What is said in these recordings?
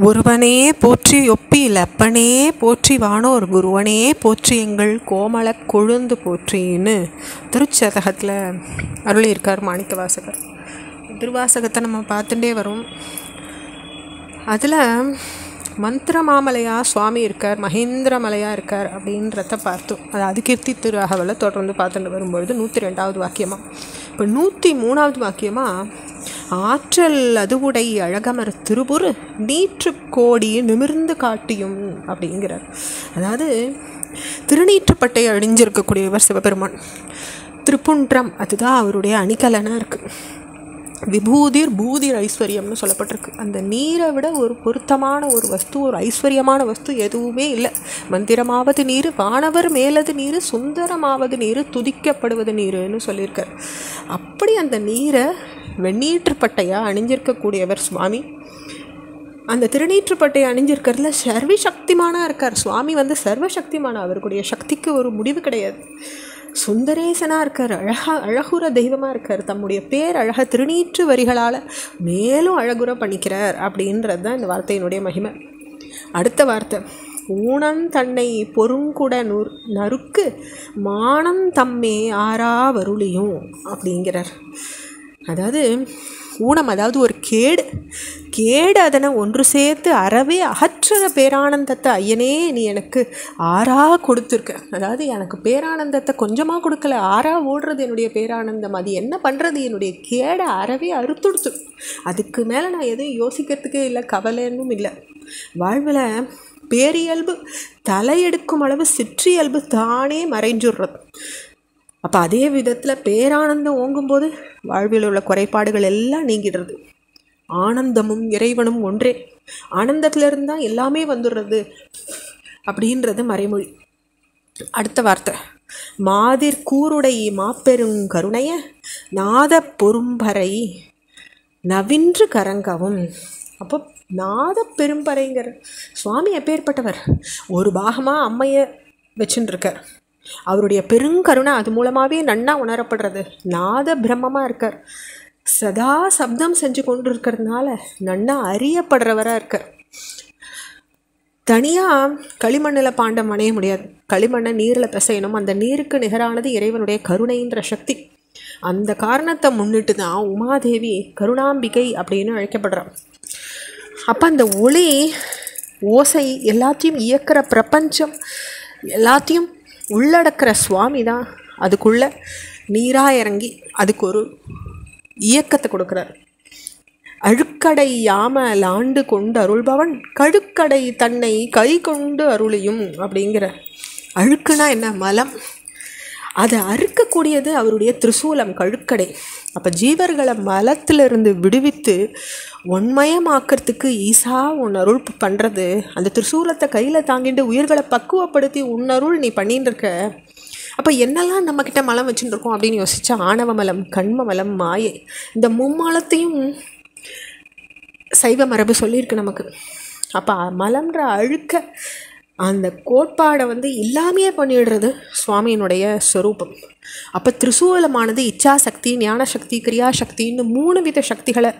ஒருவனே போற்றி ஒப்பில் அப்பனே போற்றி வானோர் குருவனே போற்றி எங்கள் கோமள கொழுந்து போற்றின்னு திருச்சதகத்தில் அருளியிருக்கார் மாணிக்கவாசகர். திருவாசகத்தை நம்ம பார்த்துட்டே வரும். அதில் மந்திரமாமலையாக சுவாமி இருக்கார், மகேந்திரமலையாக இருக்கார் அப்படின்றத பார்த்தோம். அது அதிகீர்த்தி திருஅகவலை தொடர்ந்து பார்த்துட்டு வரும்பொழுது 102வது வாக்கியமாக. இப்போ 103வது வாக்கியமாக ஆற்றல் அதுவுடை அழகமர் திருபுரு நீற்று கோடி நிமிர்ந்து காட்டியும் அப்படிங்கிறார். அதாவது திருநீற்றுப்பட்டை அணிஞ்சிருக்கக்கூடியவர் சிவபெருமான். திருப்புன்றம் அதுதான் அவருடைய அணிகலனாக இருக்குது. விபூதிர் பூதிர் ஐஸ்வர்யம்னு சொல்லப்பட்டிருக்கு. அந்த நீரை விட ஒரு பொருத்தமான ஒரு வஸ்து, ஒரு ஐஸ்வர்யமான வஸ்து எதுவுமே இல்லை. மந்திரமாவது நீர், வானவர் மேலது நீர், சுந்தரமாவது நீர், துதிக்கப்படுவது நீருன்னு சொல்லியிருக்கார். அப்படி அந்த நீரை வெந்நீற்றுப்பட்டையாக அணிஞ்சிருக்கக்கூடியவர் சுவாமி. அந்த திருநீற்றுப்பட்டையை அணிஞ்சிருக்கிறதுல சர்வசக்திமானாக இருக்கார் சுவாமி. சர்வசக்திமான, அவருடைய சக்திக்கு ஒரு முடிவு கிடையாது. சுந்தரேசனாக இருக்கார், அழகுற தெய்வமாக இருக்கார். தம்முடைய பேர் அழக திருநீற்று வரிகளால் மேலும் அழகுற பண்ணிக்கிறார் அப்படின்றது தான் இந்த வார்த்தையினுடைய மகிமை. அடுத்த வார்த்தை, ஊனம் தன்னை பொருங்குட நறுக்கு மானம் தம்மே ஆறா வருளியும் அப்படிங்கிறார். அதாவது ஊனம், அதாவது ஒரு கேடு அதனை ஒன்று சேர்த்து அறவே அகற்றுற பேரானந்தத்தை ஐயனே நீ எனக்கு ஆறா கொடுத்துருக்க. அதாவது எனக்கு பேரானந்தத்தை கொஞ்சமாக கொடுக்கல, ஆறா ஓடுறது என்னுடைய பேரானந்தம். அது என்ன பண்ணுறது, என்னுடைய கேடை அறவே அறுத்துடுத்து. அதுக்கு மேலே நான் எதுவும் யோசிக்கிறதுக்கே இல்லை, கவலைன்னும் இல்லை. வாழ்வில் பேரியல்பு தலையெடுக்கும் அளவு சிற்றியல்பு தானே மறைஞ்சுடுறது. அப்போ அதே விதத்தில் பேரானந்தம் ஓங்கும்போது வாழ்வில் உள்ள குறைபாடுகள் எல்லாம் நீங்கிடுறது. ஆனந்தமும் இறைவனும் ஒன்றே, ஆனந்தத்திலிருந்து தான் எல்லாமே வந்துடுறது அப்படின்றது மறைமொழி. அடுத்த வார்த்தை, மாதிர் கூருடை மாப்பெருங்கருணைய நாத பொரும்பறை நவின்று கரங்கவும். அப்போ நாத பெரும்பறைங்கிற சுவாமி எப்பேற்பட்டவர், ஒரு பாகமாக அம்மையை வச்சுட்டுருக்கார். அவருடைய பெருங்கருணை அது மூலமாகவே நன்னா உணரப்படுறது. நாத பிரம்மமாக இருக்கார், சதா சப்தம் செஞ்சு கொண்டு இருக்கிறதுனால நன்னா அறியப்படுறவராக இருக்கார். தனியாக களிமண்ணில் பாண்டம் அணைய முடியாது, களிமண்ணை நீரில் பிசையணும். அந்த நீருக்கு நிகரானது இறைவனுடைய கருணைன்ற சக்தி. அந்த காரணத்தை முன்னிட்டு தான் உமாதேவி கருணாம்பிகை அப்படின்னு அழைக்கப்படுறான். அப்போ அந்த ஒளி ஓசை எல்லாத்தையும் இயக்கிற பிரபஞ்சம் எல்லாத்தையும் உள்ளடக்கிற சுவாமி தான் அதுக்குள்ளே நீராக இறங்கி அதுக்கு ஒரு இயக்கத்தை கொடுக்குறார். அழுக்கடை யாம லாண்டு கொண்டு அருள்பவன் கழுக்கடை தன்னை கை கொண்டு அருளியும் அப்படிங்கிற. அழுக்குனா என்ன, மலம். அதை அறுக்கக்கூடியது அவருடைய திரிசூலம், கழுக்கடை. அப்போ ஜீவர்களை மலத்திலிருந்து விடுவித்து உண்மயமாக்கிறதுக்கு ஈசா உன் அருள் பண்ணுறது. அந்த திரிசூலத்தை கையில் தாங்கிட்டு உயிர்களை பக்குவப்படுத்தி உன்னருள் நீ பண்ணின்னு இருக்க. அப்போ என்னெல்லாம் நம்மக்கிட்ட மலம் வச்சுட்டு இருக்கோம் அப்படின்னு யோசிச்சா, ஆணவ மலம், கண்ம மலம், மாயை, இந்த மும்மலத்தையும் சைவ மரபு சொல்லியிருக்கு நமக்கு. அப்போ மலம்ன்ற அழுக்க அந்த கோட்பாடை இல்லாமையே பண்ணிடுறது சுவாமியினுடைய ஸ்வரூபம். அப்போ திரிசூலமானது இச்சாசக்தி, ஞானசக்தி, கிரியாசக்தின்னு 3 வித சக்திகளை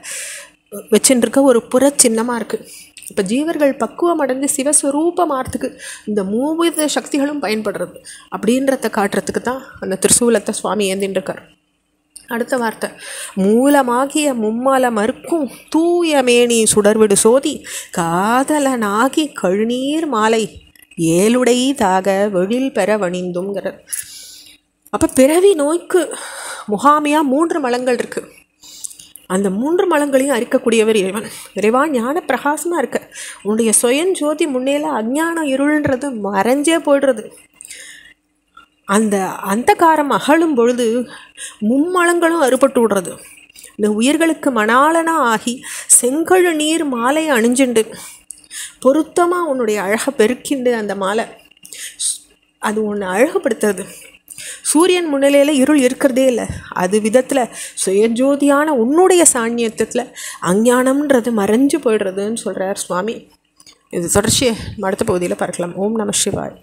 வச்சுருக்க ஒரு புற சின்னமாக இருக்குது. இப்போ ஜீவர்கள் பக்குவம் அடைந்து சிவஸ்வரூபமாகறதுக்கு இந்த 3 வித சக்திகளும் பயன்படுறது அப்படின்றத காட்டுறதுக்கு தான் அந்த திரிசூலத்தை சுவாமி ஏந்தின்றிருக்கார். அடுத்த வார்த்தை, மூலமாகிய மும்மல மறுக்கும் தூயமேனி சுடர்விடு சோதி காதலனாகி கழுநீர் மாலை ஏழுடை தாக வெளில் பெற வணிந்துங்கிறார். அப்போ பிறவி நோய்க்கு முகாமையாக 3 மலங்கள் இருக்குது. அந்த 3 மலங்களையும் அரிக்கக்கூடியவர் இறைவன். இறைவா ஞான பிரகாசமாக இருக்க, உன்னுடைய சுயஞ்சோதி முன்னேல அஞ்ஞான இருள்ன்றது மறைஞ்சே போய்டுறது. அந்த அந்தகாரம் அகலும் பொழுது மும்மலங்களும் அறுபட்டு விடுறது. இந்த உயிர்களுக்கு மணாளனா ஆகி செங்கழு நீர் மாலை அணிஞ்சுண்டு பொருத்தமாக உன்னுடைய அழகை பெருக்கிண்டு அந்த மாலை அது ஒன்று அழகுப்படுத்துறது. சூரியன் முன்னிலையில் இருள் இருக்கிறதே இல்லை. அது விதத்தில் சுயஜோதியான உன்னுடைய சாநியத்தில் அஞ்ஞானம்ன்றது மறைஞ்சு போய்டுறதுன்னு சொல்கிறார் சுவாமி. இது தொடர்ச்சியை அடுத்த பகுதியில் பார்க்கலாம். ஓம் நம சிவாய்.